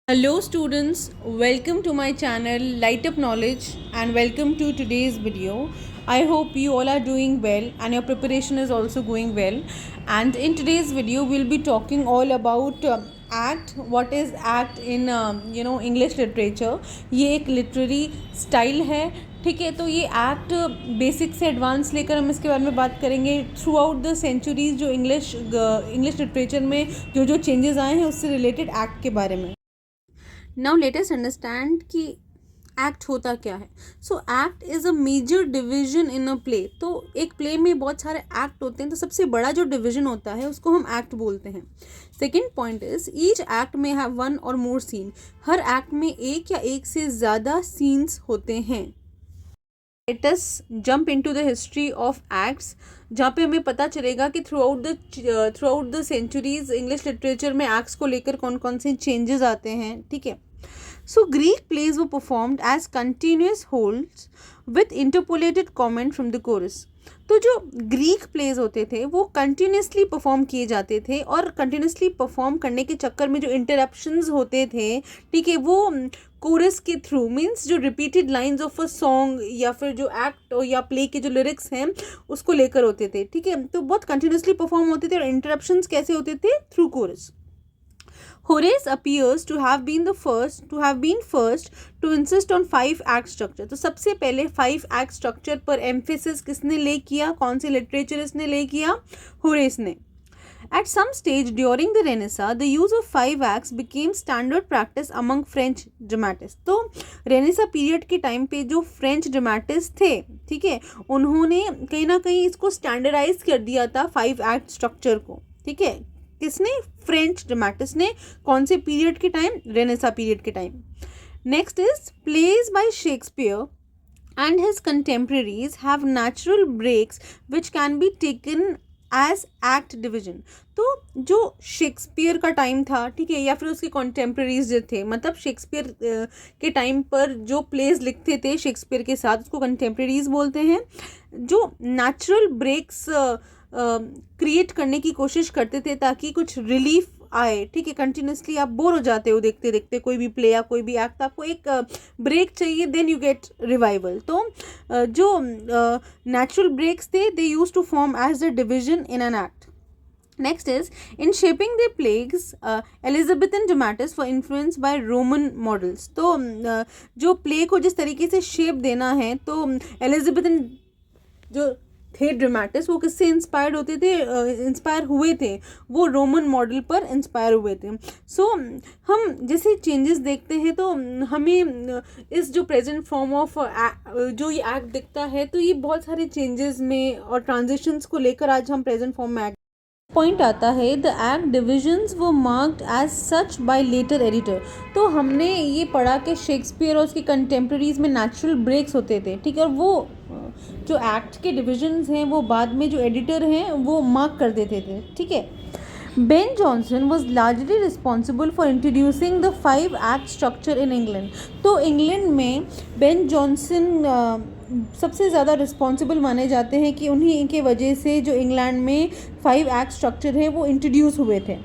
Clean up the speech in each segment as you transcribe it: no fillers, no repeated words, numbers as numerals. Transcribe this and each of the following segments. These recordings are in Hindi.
Hello students, welcome to my channel Light Up Knowledge and welcome to today's video. I hope you all are doing well and your preparation is also going well. And in today's video we'll be talking all about act. What is act in English literature? ये एक literary style है. ठीक है, तो ये एक्ट बेसिक से एडवांस लेकर हम इसके बारे में बात करेंगे. थ्रू आउट द सेंचुरीज जो इंग्लिश लिटरेचर में जो जो चेंजेस आए हैं उससे रिलेटेड एक्ट के बारे में. नाउ लेट अस अंडरस्टैंड कि एक्ट होता क्या है. So act is a major division in a play. तो एक प्ले में बहुत सारे एक्ट होते हैं, तो सबसे बड़ा जो डिवीजन होता है उसको हम एक्ट बोलते हैं. Second point is each act में हैव वन और मोर सीन. हर एक्ट में एक या एक से ज़्यादा सीन्स होते हैं. Let us jump into the history of acts, जहाँ पे हमें पता चलेगा कि throughout the centuries English literature में एक्ट्स को लेकर कौन कौन से चेंजेस आते हैं. ठीक है, सो ग्रीक प्लेज वो performed as continuous wholes with interpolated comment from the chorus. तो जो ग्रीक प्लेज होते थे वो कंटिन्यूसली परफॉर्म किए जाते थे, और कंटिन्यूसली परफॉर्म करने के चक्कर में जो इंटरप्शंस होते थे, ठीक है, वो कोरस के थ्रू, मीन्स जो repeated lines of a song या फिर जो एक्ट या प्ले के जो लिरिक्स हैं उसको लेकर होते थे. ठीक है, तो बहुत कंटिन्यूसली परफॉर्म होते थे, और इंटरप्शंस कैसे होते थे? Through chorus. Horace appears to have been first to insist on 5-act structure. तो सबसे पहले 5-act structure पर emphasis किसने ले किया? कौन से लिटरेचरिस्ट ने ले किया? होरेस ने. At some stage during the Renaissance, the use of 5 acts became standard practice among French dramatists. तो रेनेसा पीरियड के टाइम पे जो फ्रेंच ड्रामेटिस्ट थे, ठीक है, उन्होंने कहीं ना कहीं इसको स्टैंडर्डाइज कर दिया था 5-act स्ट्रक्चर को. ठीक है, किसने? फ्रेंच ड्रामेटिस्ट ने. कौन से पीरियड के टाइम? रेनेसा पीरियड के time. Next is plays by Shakespeare and his contemporaries have natural breaks which can be taken as act division. तो जो शेक्सपियर का टाइम था, ठीक है, या फिर उसके कॉन्टेम्प्रेरीज जो थे, मतलब शेक्सपियर के टाइम पर जो प्लेज लिखते थे शेक्सपियर के साथ, उसको कंटेम्प्रेरीज बोलते हैं. जो नेचुरल ब्रेक्स क्रिएट करने की कोशिश करते थे ताकि कुछ रिलीफ आए. ठीक है, कंटिन्यूसली आप बोर हो जाते हो देखते देखते कोई भी प्ले या कोई भी एक्ट, आपको एक ब्रेक चाहिए, देन यू गेट रिवाइवल. तो जो नेचुरल ब्रेक्स थे they use to form as the division in an act. Next is, in shaping their plays, Elizabethan dramatists were influenced by Roman models. तो जो प्ले को जिस तरीके से शेप देना है, तो एलिजाबेथन जो थे ड्रामेटिस्ट वो किससे इंस्पायर हुए थे? वो रोमन मॉडल पर इंस्पायर हुए थे. सो हम जैसे चेंजेस देखते हैं तो हमें इस जो प्रेजेंट फॉर्म ऑफ जो ये एक्ट दिखता है, तो ये बहुत सारे चेंजेस में और ट्रांजिशंस को लेकर आज हम प्रेजेंट फॉर्म में पॉइंट आता है. द एक्ट डिविजन्स वो marked as such by later editor. तो हमने ये पढ़ा कि शेक्सपियर और उसके कंटेम्प्रेरीज में नेचुरल ब्रेक्स होते थे. ठीक है, और वो जो एक्ट के डिविजन्स हैं वो बाद में जो एडिटर हैं वो मार्क कर देते थे. ठीक है, Ben Jonson was largely responsible for introducing the 5-act structure in England. तो इंग्लैंड में बेन जॉनसन सबसे ज़्यादा रिस्पॉन्सिबल माने जाते हैं कि उन्हीं के वजह से जो इंग्लैंड में 5-act स्ट्रक्चर है वो इंट्रोड्यूस हुए थे.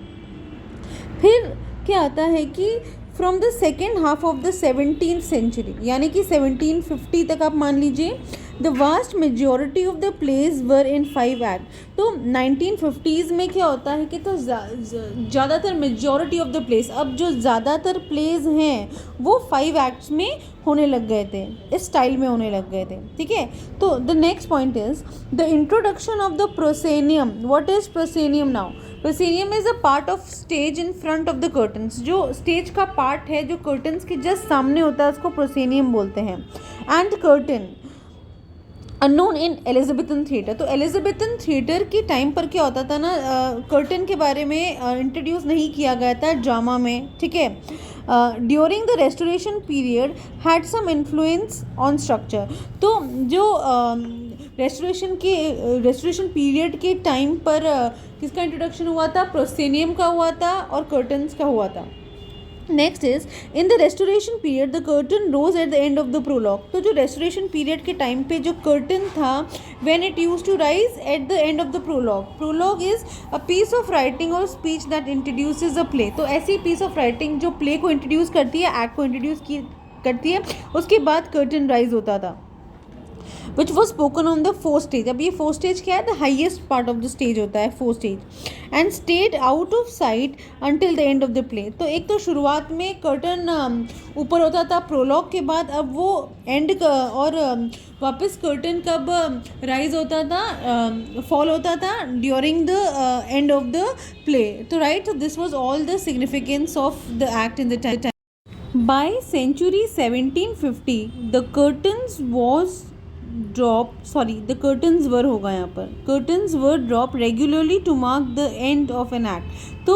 फिर क्या आता है कि from the second half of the 17th century, यानी कि 1750 तक आप मान लीजिए, the vast majority of the plays were in 5-act. तो 1950s में क्या होता है कि तो ज़्यादातर मेजॉरिटी ऑफ द प्लेज, अब जो ज़्यादातर प्लेज हैं वो 5-acts में होने लग गए थे, इस स्टाइल में होने लग गए थे. ठीक है, तो the next point is the introduction of the proscenium. What is proscenium now? Proscenium is a part of stage in front of the curtains. जो स्टेज का पार्ट है जो कर्टन्स के जस्ट सामने होता है उसको प्रोसेनियम बोलते हैं. And curtain unknown in Elizabethan theatre. तो एलिजाबेथन थिएटर के टाइम पर क्या होता था ना, कर्टन के बारे में इंट्रोड्यूस नहीं किया गया था ड्रामा में. ठीक है, during the Restoration period had some influence on structure. तो जो रेस्टोरेशन पीरियड के टाइम पर किसका इंट्रोडक्शन हुआ था? प्रोसेनियम का हुआ था और कर्टन्स का हुआ था. Next is in the Restoration period the curtain rose at the end of the prologue. तो जो रेस्टोरेशन पीरियड के टाइम पे जो कर्टन था when it use to rise at the end of the prologue. Prologue is a piece of writing और speech that introduces a play. तो ऐसी पीस ऑफ राइटिंग जो प्ले को इंट्रोड्यूस करती है, एक्ट को इंट्रोड्यूस करती है, उसके बाद कर्टन राइज होता था, which was spoken on the fourth stage. अब ये फोर्थ स्टेज क्या है? The highest part of the stage होता है fourth stage, and stayed out of site until the end of the play. तो एक तो शुरुआत में कर्टन ऊपर होता था प्रोलॉग के बाद, अब वो एंड और वापस कर्टन कब राइज होता था, फॉल होता था during the end of the play. तो right, so this was all the significance of the act in the time. By century 1750 the curtains were होगा यहाँ पर, curtains were dropped regularly to mark the end of an act। तो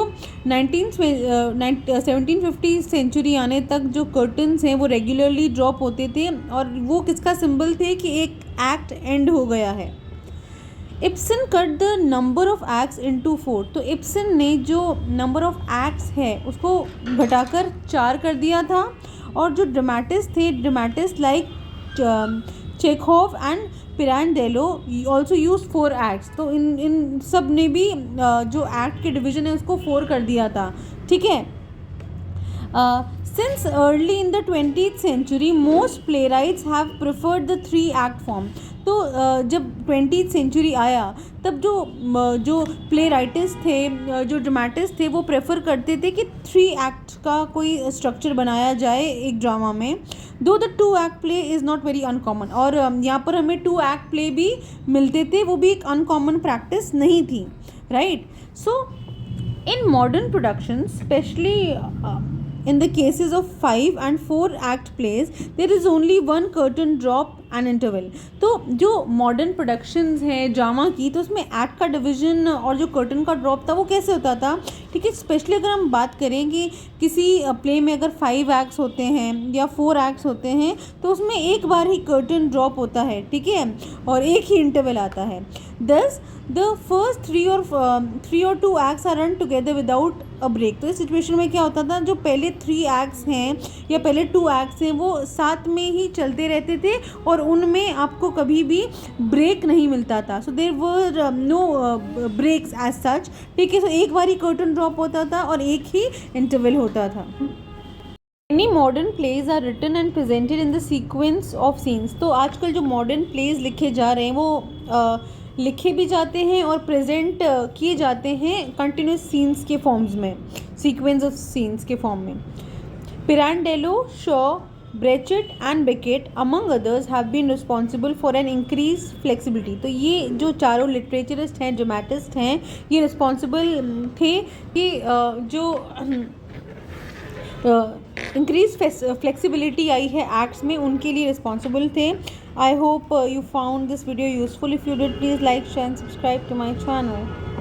1750 सेंचुरी आने तक जो कर्टन्स हैं वो रेगुलरली ड्रॉप होते थे, और वो किसका सिंबल थे कि एक एक्ट एंड हो गया है। Ibsen cut the number of acts into 4। तो इब्सन ने जो नंबर ऑफ एक्ट्स है उसको घटाकर 4 कर दिया था, और जो dramatist like Chekhov and Pirandello also use 4 acts. तो इन सब ने भी जो एक्ट के डिवीजन है उसको 4 कर दिया था, ठीक है। Since early in the 20th century, most playwrights have preferred the 3-act form। तो जब 20th सेंचुरी आया तब जो प्ले राइटर्स थे, जो ड्रामेटिस्ट थे, वो प्रेफर करते थे कि 3 एक्ट का कोई स्ट्रक्चर बनाया जाए एक ड्रामा में। दो the 2-act play is not very uncommon, और यहाँ पर हमें 2-act प्ले भी मिलते थे, वो भी एक अनकॉमन प्रैक्टिस नहीं थी, right. So in modern production specially in the cases of 5 and 4-act plays there is only one curtain drop and interval। तो जो मॉडर्न प्रोडक्शंस हैं ड्रामा की, तो उसमें एक्ट का डिवीजन और जो कर्टन का ड्रॉप था वो कैसे होता था, ठीक है। स्पेशली अगर हम बात करें कि किसी प्ले में अगर 5 एक्ट्स होते हैं या 4 एक्ट्स होते हैं तो उसमें एक बार ही कर्टन ड्रॉप होता है, ठीक है, और एक ही इंटरवल आता है। Thus the first 3 or 2 acts are run together without a break. तो इस सिचुएशन में क्या होता था, जो पहले 3 एक्ट्स हैं या पहले 2 एक्ट्स हैं वो साथ में ही चलते रहते थे और उनमें आपको कभी भी ब्रेक नहीं मिलता था। So there were no breaks as such, ठीक है। सो एक बार ही कर्टन ड्रॉप होता था और एक ही इंटरवल होता था। Many modern plays are written and presented in the sequence of scenes। तो आजकल जो मॉडर्न प्लेज लिखे जा रहे हैं वो लिखे भी जाते हैं और प्रेजेंट किए जाते हैं कंटिन्यूस सीन्स के फॉर्म्स में, सीक्वेंस ऑफ सीन्स के फॉर्म में। Pirandello, Shaw, Brecht and Beckett among others have been responsible for an increase flexibility. तो ये जो चारों लिटरेचरिस्ट हैं, ड्रामेटिस्ट हैं, ये रिस्पॉन्सिबल थे कि जो इंक्रीज फ्लेक्सिबिलिटी आई है एक्ट्स में, उनके लिए रिस्पॉन्सिबल थे। I hope you found this video useful. If you did, please like, share and subscribe to my channel.